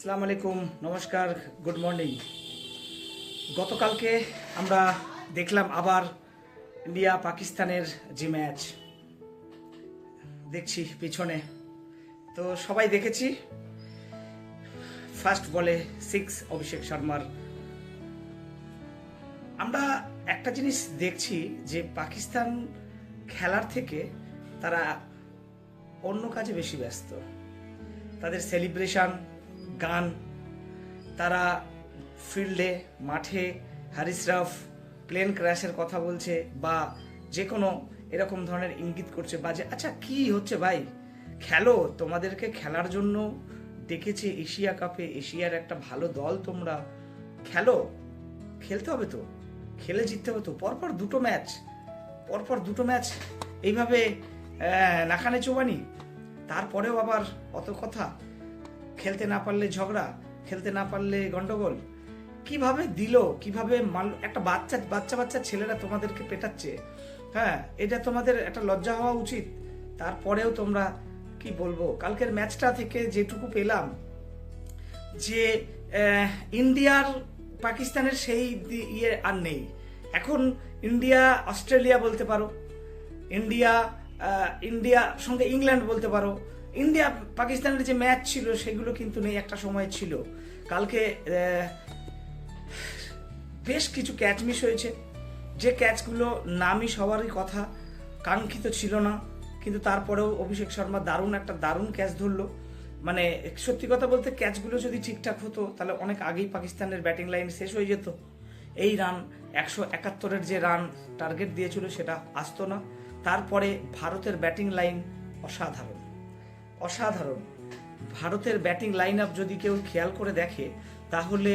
আসসালামু আলাইকুম, নমস্কার, গুড মর্নিং। গতকালকে আমরা দেখলাম আবার ইন্ডিয়া পাকিস্তানের যে ম্যাচ দেখছি পিছনে, তো সবাই দেখেছি। ফার্স্ট বলে 6 অভিষেক শর্মার। আমরা একটা জিনিস দেখছি যে পাকিস্তান খেলার থেকে তারা অন্য কাজে বেশি ব্যস্ত। তাদের সেলিব্রেশন, গান, তারা ফিল্ডে মাঠে হারিস রাফ প্লেন ক্র্যাশের কথা বলছে বা যে কোনো এরকম ধরনের ইঙ্গিত করছে বাজে। আচ্ছা, কি হচ্ছে ভাই? খেলো, তোমাদেরকে খেলার জন্য ডেকেছে এশিয়া কাপে, এশিয়ার একটা ভালো দল, তোমরা খেলো, খেলতে হবে তো, খেলে জিততে হবে তো। পরপর দুটো ম্যাচ এইভাবে নাকানে চোবানি, তারপরেও আবার অত কথা। খেলতে না পারলে ঝগড়া, খেলতে না পারলে গন্ডগোল। কিভাবে দিল, কিভাবে মানল? একটা বাচ্চা ছেলেরা তোমাদেরকে পেটাচ্ছে। হ্যাঁ, এটা তোমাদের একটা লজ্জা হওয়া উচিত। তারপরেও তোমরা কি বলবো, কালকের ম্যাচটা থেকে যেটুকু পেলাম যে ইন্ডিয়ার পাকিস্তানের সেই ইয়ে আর নেই। এখন ইন্ডিয়া অস্ট্রেলিয়া বলতে পারো, ইন্ডিয়া সঙ্গে ইংল্যান্ড বলতে পারো। ইন্ডিয়া পাকিস্তানের যে ম্যাচ ছিল সেগুলো কিন্তু নেই, একটা সময় ছিল। কালকে বেশ কিছু ক্যাচ মিস হয়েছে, যে ক্যাচগুলো না মিস হওয়ারই কথা, কাঙ্ক্ষিত ছিল না, কিন্তু তারপরেও অভিষেক শর্মা দারুণ ক্যাচ ধরলো। মানে সত্যি কথা বলতে ক্যাচগুলো যদি ঠিকঠাক হতো তাহলে অনেক আগেই পাকিস্তানের ব্যাটিং লাইন শেষ হয়ে যেত। এই রান 171-এর যে রান টার্গেট দিয়েছিল সেটা আসতো না। তারপরে ভারতের ব্যাটিং লাইন অসাধারণ। ভারতের ব্যাটিং লাইন আপ যদি কেউ খেয়াল করে দেখে তাহলে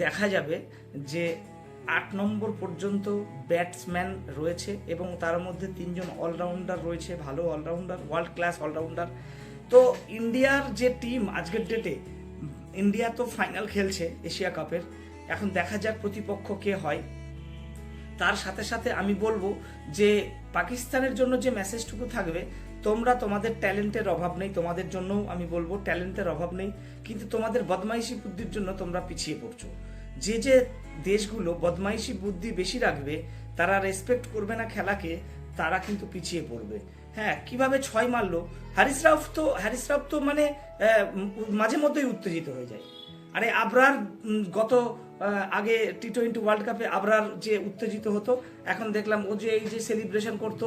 দেখা যাবে যে 8 নম্বর পর্যন্ত ব্যাটসম্যান রয়েছে এবং তার মধ্যে 3 জন অলরাউন্ডার রয়েছে, ভালো অলরাউন্ডার, ওয়ার্ল্ড ক্লাস অলরাউন্ডার। তো ইন্ডিয়ার যে টিম আজকের ডেটে, ইন্ডিয়া তো ফাইনাল খেলছে এশিয়া কাপের, এখন দেখা যাক প্রতিপক্ষ কে হয়। তার সাথে সাথে আমি বলবো যে পাকিস্তানের জন্য যে মেসেজটুকু থাকবে, তোমরা তোমাদের ট্যালেন্টের অভাব নেই, তোমাদের জন্যও আমি বলবো ট্যালেন্টের অভাব নেই, কিন্তু তোমাদের বদমাইশি বুদ্ধির জন্য তোমরা পিছিয়ে পড়ছো। যে দেশগুলো বদমাইশি বুদ্ধি বেশি রাখবে, তারা রেসপেক্ট করবে না খেলাকে, তারা কিন্তু পিছিয়ে পড়বে। হ্যাঁ, কিভাবে 6 মারলো হারিস রাফ তো মানে মাঝে মধ্যেই উত্তেজিত হয়ে যায়। আরে আবরার গত আগে টি-20 ওয়ার্ল্ড কাপে আবরার যে উত্তেজিত হতো, এখন দেখলাম ও যে এই যে সেলিব্রেশন করতো,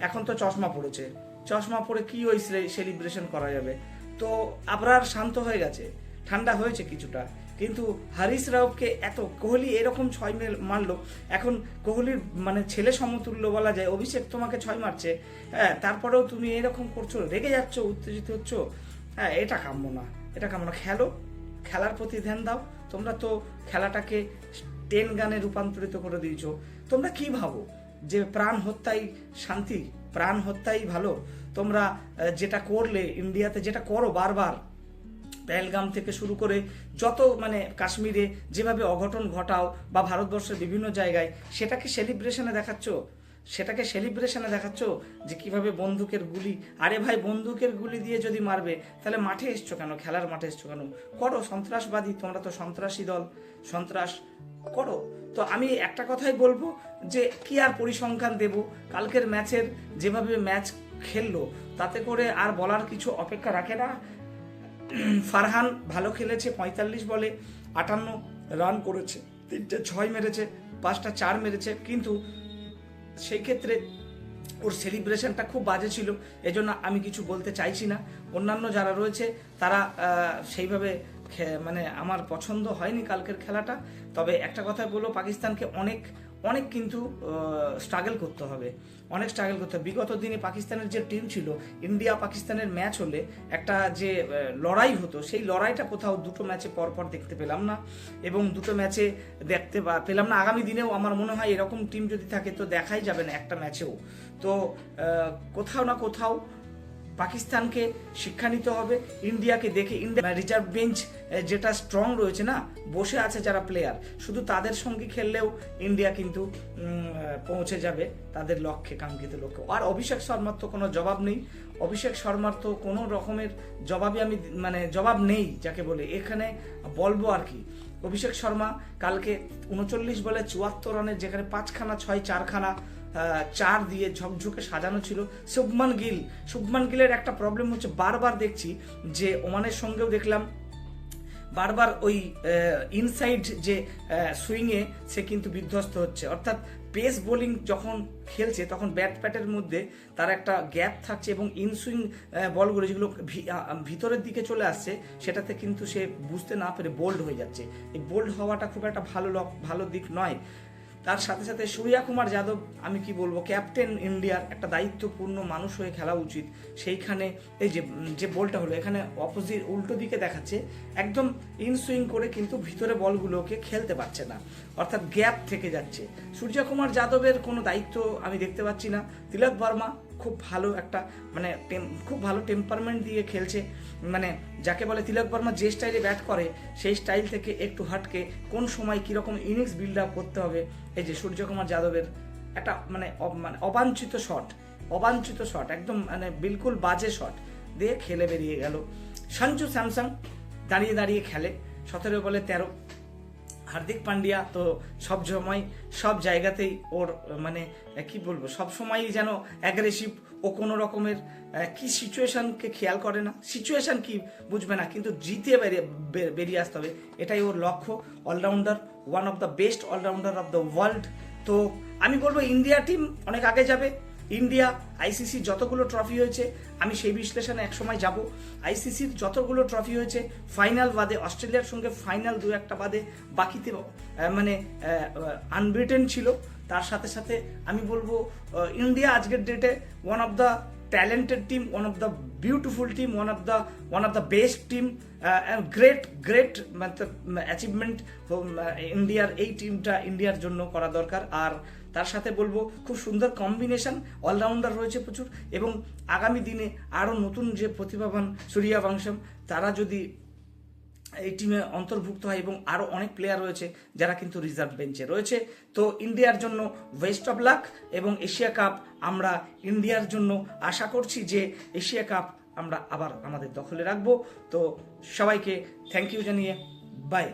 এখন তো চশমা পরে কি ওই সেলিব্রেশন করা যাবে? তো আবরার শান্ত হয়ে গেছে, ঠান্ডা হয়েছে কিছুটা। কিন্তু হারিস রাফকে এত কোহলি এরকম 6 মারলো, এখন কোহলির মানে ছেলে সমতুল্য বলা যায়, অভিষেক তোমাকে 6 মারছে, হ্যাঁ, তারপরেও তুমি এরকম করছো, রেগে যাচ্ছ, উত্তেজিত হচ্ছ। হ্যাঁ, এটা কাম্য না। খেলার প্রতি ধ্যান দাও। তোমরা তো খেলাটাকে 10 গানে রূপান্তরিত করে দিয়েছো। তোমরা কি ভাবো যে প্রাণ হত্যাই শান্তি, প্রাণ হত্যাই ভালো? তোমরা যেটা করলে ইন্ডিয়াতে, যেটা করো বারবার, পেহেলগাম থেকে শুরু করে যত মানে কাশ্মীরে যেভাবে অঘটন ঘটাও বা ভারতবর্ষের বিভিন্ন জায়গায়, সেটাকে সেলিব্রেশনে দেখাচ্ছ যে কিভাবে বন্দুকের গুলি। আরে ভাই, বন্দুকের গুলি দিয়ে যদি মারবে তাহলে মাঠে এসছো কেন? খেলার মাঠে এসছো কেন? করো, সন্ত্রাসবাদী, তোমরা তো সন্ত্রাসী দল, সন্ত্রাস করো। তো আমি একটা কথাই বলবো যে কি আর পরিসংখ্যান দেব, কালকের ম্যাচের যেভাবে ম্যাচ খেললো তাতে করে আর বলার কিছু অপেক্ষা রাখে না। ফারহান ভালো খেলেছে, 45 বলে 58 রান করেছে, 3টে 6 মেরেছে, 5টা 4 মেরেছে, কিন্তু সেই ক্ষেত্রে ওর সেলিব্রেশনটা খুব বাজে ছিল, এজন্য আমি কিছু বলতে চাইছি না। অন্যান্য যারা রয়েছে তারা সেইভাবে মানে আমার পছন্দ হয়নি কালকের খেলাটা। তবে একটা কথা বলবো, পাকিস্তানকে অনেক কিন্তু স্ট্রাগল করতে হবে। বিগত দিনে পাকিস্তানের যে টিম ছিল, ইন্ডিয়া পাকিস্তানের ম্যাচ হলে একটা যে লড়াই হতো, সেই লড়াইটা কোথাও দুটো ম্যাচে পরপর দেখতে পেলাম না, এবং দুটো ম্যাচে দেখতে পেলাম না। আগামী দিনেও আমার মনে হয় এরকম টিম যদি থাকে তো দেখাই যাবে না একটা ম্যাচেও। তো কোথাও না কোথাও পাকিস্তানকে শিক্ষা নিতে হবে, ইন্ডিয়াকে দেখে। ইন্ডিয়া রিজার্ভ বেঞ্চ যেটা স্ট্রং রয়েছে না, বসে আছে যারা প্লেয়ার, শুধু তাদের সঙ্গে খেললেও ইন্ডিয়া কিন্তু পৌঁছে যাবে তাদের লক্ষ্যে, কাঙ্ক্ষিত লক্ষ্যে। আর অভিষেক শর্মার তো কোনো জবাব নেই, অভিষেক শর্মার তো কোনো রকমের জবাবই আমি জবাব নেই যাকে বলে, এখানে বলবো আর কি। অভিষেক শর্মা কালকে 39 বলে 74 রানের, যেখানে 5খানা 6, 4খানা 4 দিয়ে ঝকঝকে সাজানো ছিল। শুভমান গিলের একটা প্রবলেম হচ্ছে, বারবার দেখছি যে ওমানের সঙ্গেও দেখলাম বারবার ওই ইনসাইড যে সুইংয়ে সে কিন্তু বিধ্বস্ত হচ্ছে। অর্থাৎ পেস বোলিং যখন খেলছে তখন ব্যাটের মধ্যে তার একটা গ্যাপ থাকছে, এবং ইনসুইং বলগুলো যেগুলো ভিতরের দিকে চলে আসছে সেটাতে কিন্তু সে বুঝতে না পেরে বোল্ড হয়ে যাচ্ছে। এই বোল্ড হওয়াটা খুব একটা ভালো দিক নয়। তার সাথে সাথে সূর্যা কুমার যাদব, আমি কি বলবো, ক্যাপ্টেন ইন্ডিয়ার, একটা দায়িত্বপূর্ণ মানুষ হয়ে খেলা উচিত। সেইখানে এই যে বলটা হলো, এখানে অপোজিট উল্টো দিকে দেখাচ্ছে, একদম ইনসুইং করে কিন্তু ভিতরে বলগুলোকে খেলতে পারছে না, অর্থাৎ গ্যাপ থেকে যাচ্ছে। সূর্যা কুমার যাদবের কোনো দায়িত্ব আমি দেখতে পাচ্ছি না। তিলক বর্মা খুব ভালো একটা খুব ভালো টেম্পারমেন্ট দিয়ে খেলছে, যাকে বলে তিলক বর্মা যে স্টাইলে ব্যাট করে সেই স্টাইল থেকে একটু হাটকে কোন সময় কীরকম ইনিংস বিল্ড আপ করতে হবে। এই যে সূর্যকুমার যাদবের একটা অবাঞ্ছিত শট, একদম বিলকুল বাজে শট দিয়ে খেলে বেরিয়ে গেল। সঞ্জু স্যামসন দাঁড়িয়ে খেলে 17 বলে 13। হার্দিক পান্ডিয়া তো সব জায়গাতেই ওর কি বলবো, সব সময়ই যেন অ্যাগ্রেসিভ। ও কোনো রকমের কি সিচুয়েশনকে খেয়াল করে না, সিচুয়েশন কি বুঝবে না, কিন্তু জিতে বেরিয়ে আসতে হবে, এটাই ওর লক্ষ্য। Allrounder, one of the best allrounder of the world. তো আমি বলবো ইন্ডিয়া টিম অনেক আগে যাবে। ইন্ডিয়া আইসিসি যতগুলো ট্রফি হয়েছে, আমি সেই বিশ্লেষণে একসময় যাব। আইসিসির যতগুলো ট্রফি হয়েছে, ফাইনাল বাদে, অস্ট্রেলিয়ার সঙ্গে ফাইনাল 2-1টা বাদে, বাকিতে আনবিটেন ছিল। তার সাথে সাথে আমি বলবো ইন্ডিয়া আজকের ডেটে one of the talented team, one of the beautiful team, one of the best team, great achievement ইন্ডিয়ার। এই টিমটা ইন্ডিয়ার জন্য করা দরকার। আর তার সাথে বলবো খুব সুন্দর কম্বিনেশন, অলরাউন্ডার রয়েছে প্রচুর, এবং আগামী দিনে আরও নতুন যে প্রতিভাবান সূর্যবংশম, তারা যদি এই টিমে অন্তর্ভুক্ত হয়, এবং আরও অনেক প্লেয়ার রয়েছে যারা কিন্তু রিজার্ভ বেঞ্চে রয়েছে। তো ইন্ডিয়ার জন্য বেস্ট অফ লাক, এবং এশিয়া কাপ আমরা ইন্ডিয়ার জন্য আশা করছি যে এশিয়া কাপ আমরা আবার আমাদের দখলে রাখবো। তো সবাইকে থ্যাংক ইউ জানিয়ে বাই।